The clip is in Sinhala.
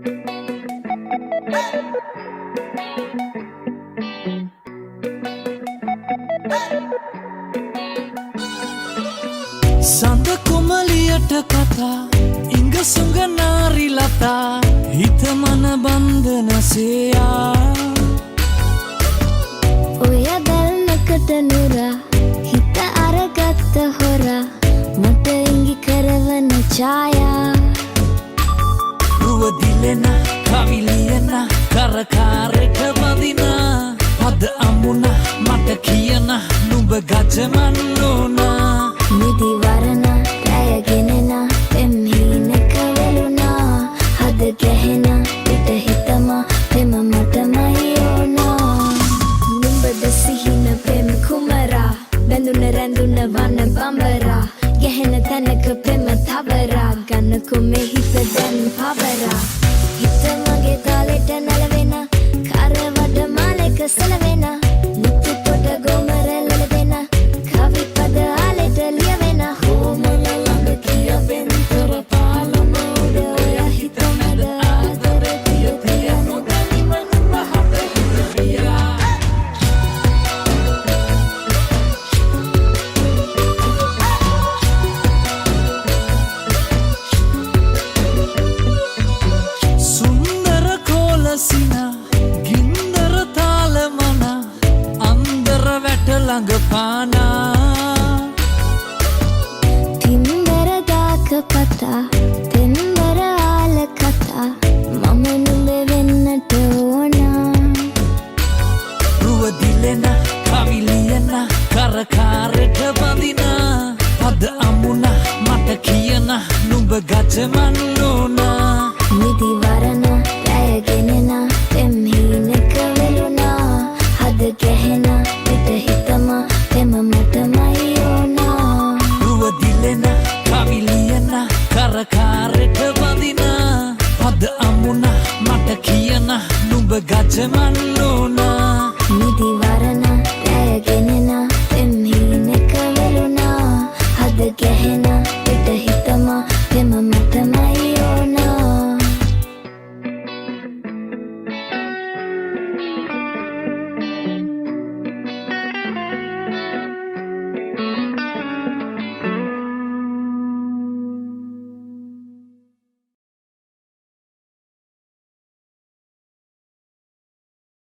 සඳ කුමලියට කතා ඉංග සුංග නාරි ලතා හිත මන බන්ධන සේයා ඔය බැල්මකට නුරා හිත අරගත්ත හොරා මට ඉඟි කරවන ඡායා රුව දිලෙන කවිලියන කරකාරට බඳින අද අමුණ මට කියන නුඹ ගජමන් නෝනා නිදි වරණ රැයගෙනෙන එම්හිනක වෙලුනා හද ගැහෙන පිට හිතම පෙම මටමයි ඕනා නුඹද සිහින පෙම කුමරා බැඳුන රැඳුන වන බඹරා ගැහෙන තැනක පෙම තවරා ගන්නකො මේ හිත දැන් පවරා හිත මගේ තාලෙට නැලවෙන කරවඩ මාලෙක සලවෙන මුතු පොට ගොමර ලැබෙන කවි පද ආලෙට ලියවෙන හෝමල ළඟ කියවෙන කරපාලම උඩ ඔය හිත මැද ආදර තිය තිය නොදැනිමන් මහත හිතවියා සුන්දර කොලසින ගින්දර තාලමන අන්දර වැට ළඟ පානා තින්දර දාක පතා තෙන්දර ආල කතා මම නුඹ වෙන්නට ඕනා රුව දිලෙන කවිලියන කරකාරට බඳින අද අමුණ මට කියන නුඹ ගජමන් නෝනා නිදි වරණ රැයගෙනෙන එම්හිනක වෙලුනා හද ගැහෙන පිට හිතම පෙම මටමයි ඕනා රුව දිලෙන කවිලියන කරකාරට බඳින අද අමුණ මට කියන නුඹ ගජමන් නෝනා